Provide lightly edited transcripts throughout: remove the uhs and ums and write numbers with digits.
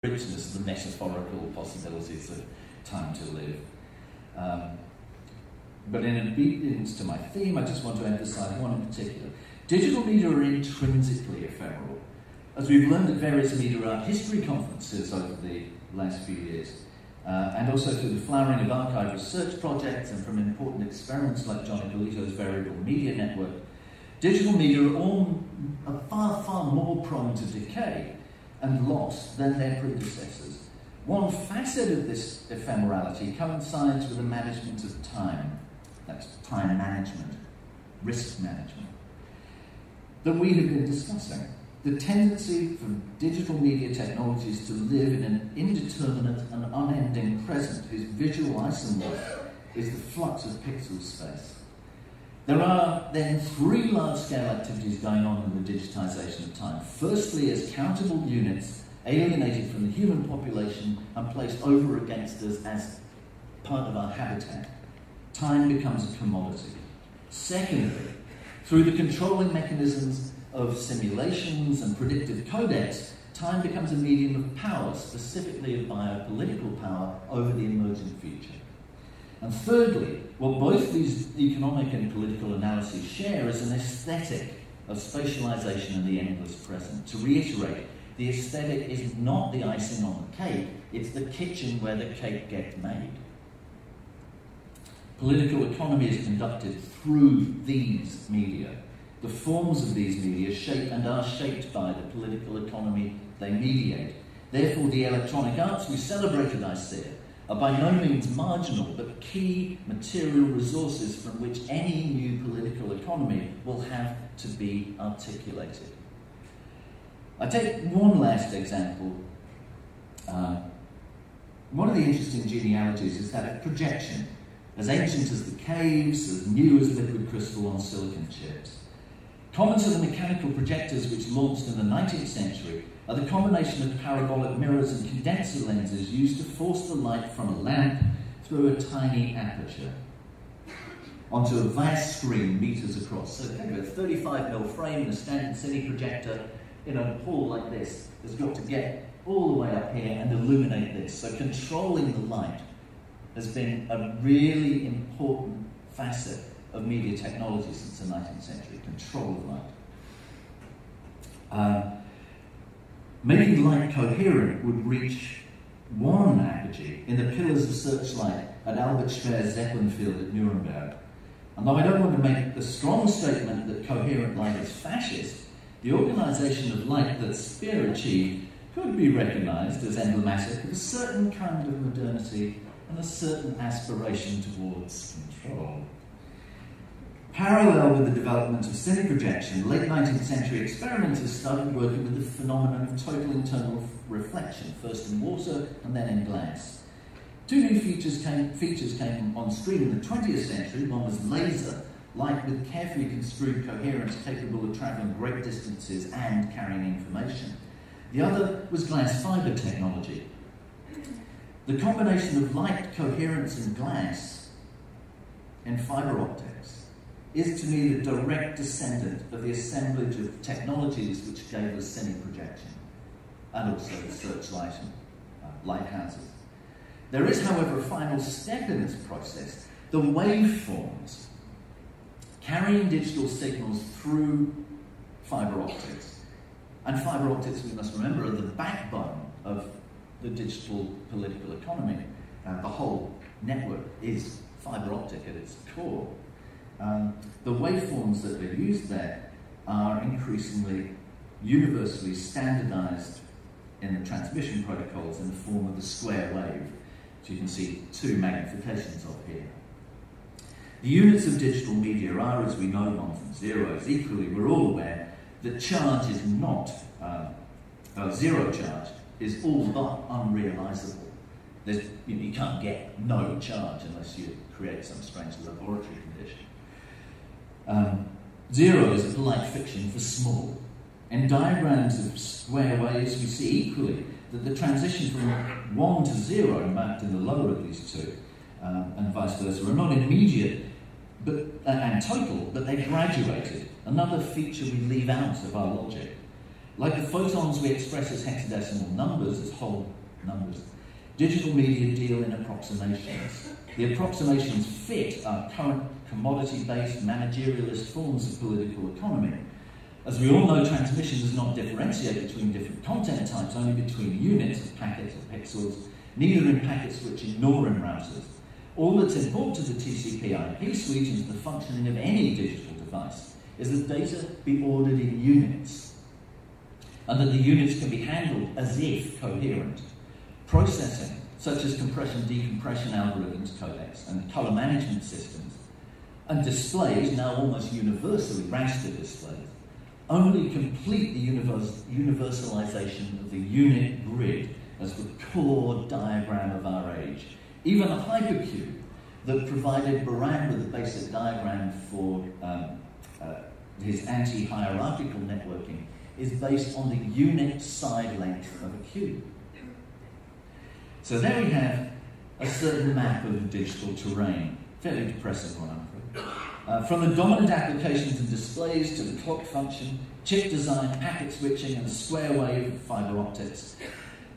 richness of the metaphorical possibilities of time to live. But in obedience to my theme, I just want to emphasize one in particular. Digital media are intrinsically ephemeral. As we've learned at various media art history conferences over the last few years, and also through the flowering of archive research projects and from important experiments like Johnny Polito's Variable Media Network, digital media are far, far more prone to decay and loss than their predecessors. One facet of this ephemerality coincides with the management of time. That's time management, risk management, that we have been discussing. The tendency for digital media technologies to live in an indeterminate and unending present whose visual isomorph is the flux of pixel space. There are then three large-scale activities going on in the digitization of time. Firstly, as countable units alienated from the human population and placed over against us as part of our habitat, time becomes a commodity. Secondly, through the controlling mechanisms of simulations and predictive codecs, time becomes a medium of power, specifically of biopolitical power, over the emergent future. And thirdly, what both these economic and political analyses share is an aesthetic of spatialization and the endless present. To reiterate, the aesthetic is not the icing on the cake, it's the kitchen where the cake gets made. Political economy is conducted through these media. The forms of these media shape and are shaped by the political economy they mediate. Therefore, the electronic arts we celebrated, I say, are by no means marginal, but key material resources from which any new political economy will have to be articulated. I take one last example. One of the interesting genealogies is that of projection, as ancient as the caves, as new as liquid crystal on silicon chips. Common to the mechanical projectors which launched in the 19th century are the combination of parabolic mirrors and condenser lenses used to force the light from a lamp through a tiny aperture onto a vast screen meters across. So think of a 35mm frame in a standard cine projector in a hall like this has got to get all the way up here and illuminate this. So controlling the light has been a really important facet of media technology since the 19th century, control of light. Making light coherent would reach one apogee in the pillars of searchlight at Albert Speer's Zeppelin field at Nuremberg. And though I don't want to make the strong statement that coherent light is fascist, the organisation of light that Speer achieved could be recognised as emblematic of a certain kind of modernity and a certain aspiration towards control. Parallel with the development of cine projection, late 19th century experimenters started working with the phenomenon of total internal reflection, first in water and then in glass. Two new features came on stream in the 20th century. One was laser, light with carefully construed coherence capable of travelling great distances and carrying information. The other was glass fibre technology. The combination of light, coherence and glass and fibre optics is to me the direct descendant of the assemblage of technologies which gave us cine projection and also searchlight and lighthouses. There is, however, a final step in this process, the waveforms carrying digital signals through fibre optics. And fibre optics, we must remember, are the backbone of the digital political economy. The whole network is fibre optic at its core. The waveforms that are used there are increasingly universally standardized in the transmission protocols in the form of the square wave, which you can see two magnifications of here. The units of digital media are, as we know, ones and zeros. Equally, we're all aware that charge is not, zero charge is all but unrealizable. You can't get no charge unless you create some strange laboratory condition. Zero is a polite fiction for small. In diagrams of square waves, we see equally that the transition from 1 to 0, mapped in the lower of these two, and vice versa, are not immediate and total, but they're graduated, another feature we leave out of our logic. Like the photons we express as hexadecimal numbers, as whole numbers, digital media deal in approximations. The approximations fit our current commodity-based managerialist forms of political economy. As we all know, transmission does not differentiate between different content types, only between units of packets or pixels, neither in packet switching nor in routers. All that's important to the TCP/IP suite and to the functioning of any digital device is that data be ordered in units, and that the units can be handled as if coherent. Processing, such as compression-decompression algorithms, codecs, and colour management systems, and displays, now almost universally raster displays, only complete the universalization of the unit grid as the core diagram of our age. Even a hypercube that provided Baran with the basic diagram for his anti-hierarchical networking is based on the unit side length of a cube. So there we have a certain map of the digital terrain. Fairly depressing one, I'm afraid. From the dominant applications and displays to the clock function, chip design, packet switching, and the square wave of fibre optics,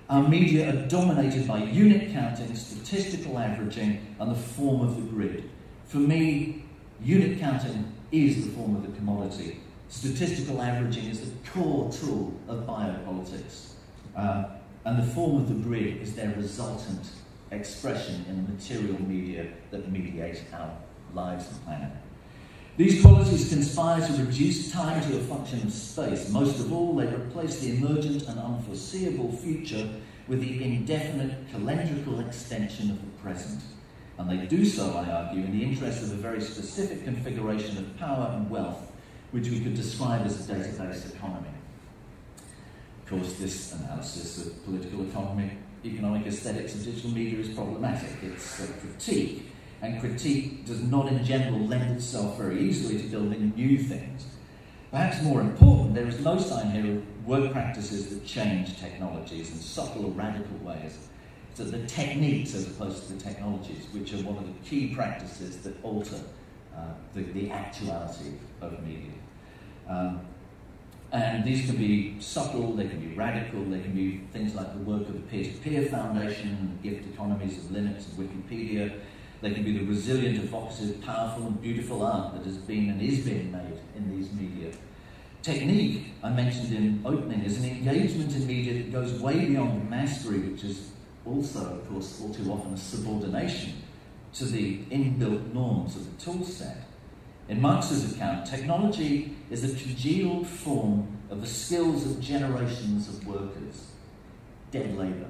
our media are dominated by unit counting, statistical averaging, and the form of the grid. For me, unit counting is the form of the commodity. Statistical averaging is the core tool of biopolitics. And the form of the grid is their resultant expression in the material media that mediate our lives and planet. These qualities conspire to reduce time to a function of space. Most of all, they replace the emergent and unforeseeable future with the indefinite calendrical extension of the present. And they do so, I argue, in the interest of a very specific configuration of power and wealth, which we could describe as a database economy. Of course, this analysis of political economic aesthetics of digital media is problematic. It's a critique, and critique does not in general lend itself very easily to building new things. Perhaps more important, there is no sign here of work practices that change technologies in subtle or radical ways. So the techniques as opposed to the technologies, which are one of the key practices that alter the actuality of media. And these can be subtle, they can be radical, they can be things like the work of the peer-to-peer foundation, the gift economies of Linux and Wikipedia. They can be the resilient, evocative, powerful and beautiful art that has been and is being made in these media. Technique, I mentioned in opening, is an engagement in media that goes way beyond mastery, which is also, of course, all too often a subordination to the inbuilt norms of the tool set. In Marx's account, technology is a congealed form of the skills of generations of workers, dead labour.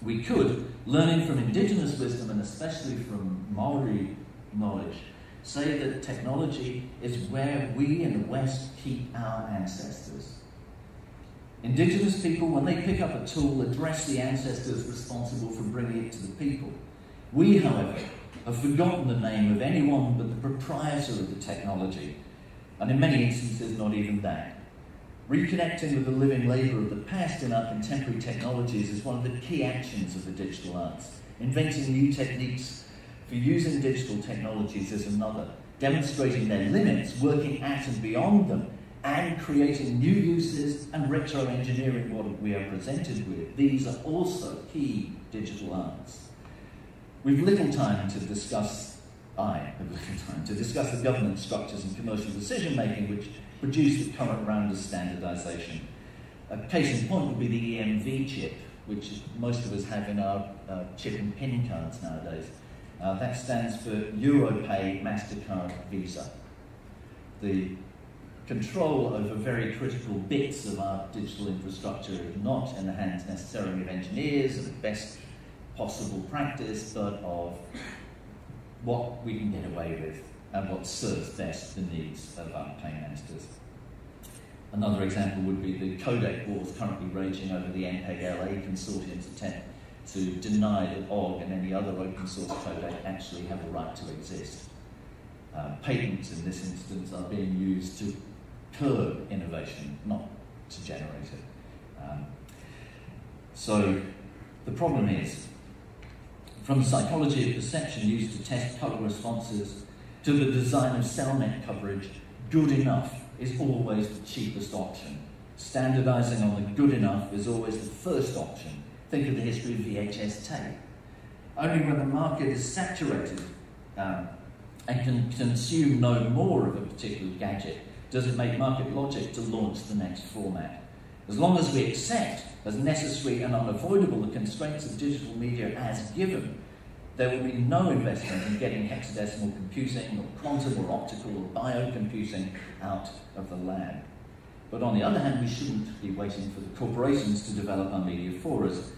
We could, learning from indigenous wisdom and especially from Maori knowledge, say that technology is where we in the West keep our ancestors. Indigenous people, when they pick up a tool, address the ancestors responsible for bringing it to the people. We, however, have forgotten the name of anyone but the proprietor of the technology, and in many instances not even that. Reconnecting with the living labour of the past in our contemporary technologies is one of the key actions of the digital arts. Inventing new techniques for using digital technologies is another. Demonstrating their limits, working at and beyond them, and creating new uses and retro-engineering what we are presented with. These are also key digital arts. We've little time to discuss, I have little time to discuss the governance structures and commercial decision-making which produce the current round of standardisation. A case in point would be the EMV chip, which most of us have in our chip and PIN cards nowadays. That stands for Europay, MasterCard, Visa. The control over very critical bits of our digital infrastructure is not in the hands necessarily of engineers and the best possible practice, but of what we can get away with and what serves best the needs of our paymasters. Another example would be the codec wars currently raging over the MPEG-LA consortium's attempt to deny that OGG and any other open source codec actually have a right to exist. Patents in this instance are being used to curb innovation, not to generate it. So the problem is, from the psychology of perception used to test colour responses to the design of cell net coverage, good enough is always the cheapest option. Standardizing on the good enough is always the first option. Think of the history of VHS tape. Only when the market is saturated and can consume no more of a particular gadget does it make market logic to launch the next format. As long as we accept as necessary and unavoidable the constraints of digital media as given, there will be no investment in getting hexadecimal computing or quantum or optical or biocomputing out of the lab. But on the other hand, we shouldn't be waiting for the corporations to develop our media for us.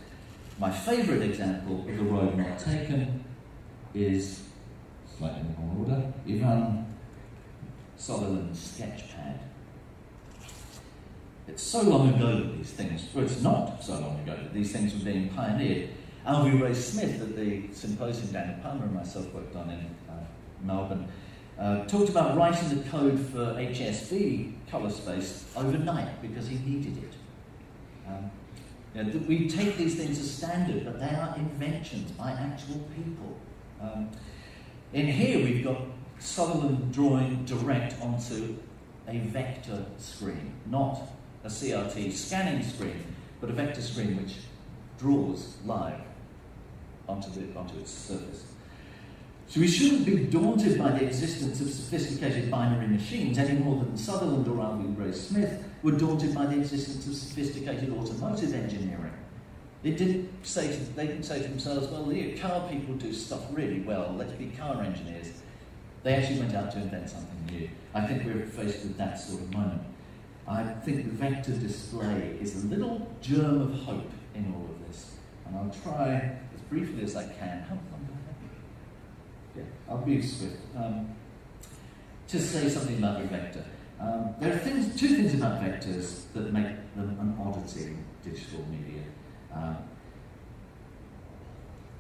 My favourite example of the road not taken is, slightly more order, Ivan Sutherland's Sketchpad. It's so long ago that these things, well, it's not so long ago that these things were being pioneered. Alvy Ray Smith at the symposium Daniel Palmer and myself worked on in Melbourne talked about writing the code for HSV colour space overnight because he needed it. We take these things as standard, but they are inventions by actual people. In here we've got Sutherland drawing direct onto a vector screen, not a CRT scanning screen, but a vector screen which draws live onto its surface. So we shouldn't be daunted by the existence of sophisticated binary machines any more than Sutherland or Alvy Ray Smith were daunted by the existence of sophisticated automotive engineering. They didn't say to themselves, well, the car people do stuff really well, let's be car engineers. They actually went out to invent something new. I think we're faced with that sort of moment. I think the vector display is a little germ of hope in all of this. And I'll try, as briefly as I can, how long do I have? Yeah, I'll be swift. To say something about the vector. There are two things about vectors that make them an oddity in digital media.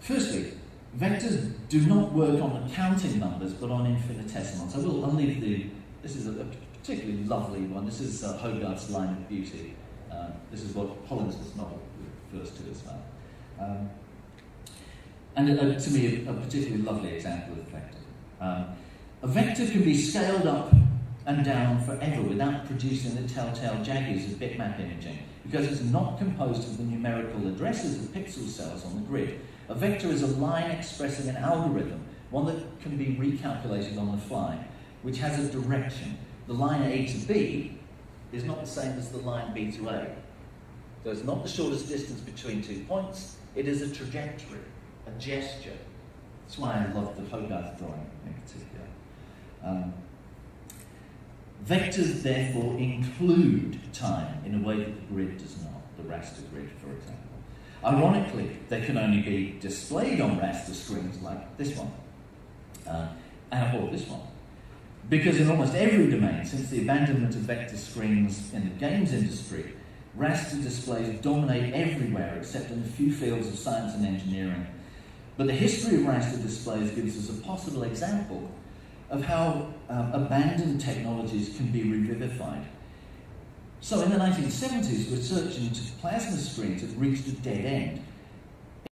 Firstly, vectors do not work on counting numbers, but on infinitesimals. I'll leave this is a particularly lovely one. This is Hogarth's Line of Beauty. This is what Hollins's novel refers to as well. And to me, a particularly lovely example of a vector. A vector can be scaled up and down forever without producing the telltale jaggies of bitmap imaging, because it's not composed of the numerical addresses of pixel cells on the grid. A vector is a line expressing an algorithm, one that can be recalculated on the fly, which has a direction. The line A to B is not the same as the line B to A. So it's not the shortest distance between 2 points, it is a trajectory, a gesture. That's why I love the Hogarth drawing in particular. Vectors therefore include time in a way that the grid does not, the raster grid, for example. Ironically, they can only be displayed on raster screens like this one, or this one. Because in almost every domain, since the abandonment of vector screens in the games industry, raster displays dominate everywhere except in a few fields of science and engineering. But the history of raster displays gives us a possible example of how abandoned technologies can be revivified. So in the 1970s, research into plasma screens had reached a dead end,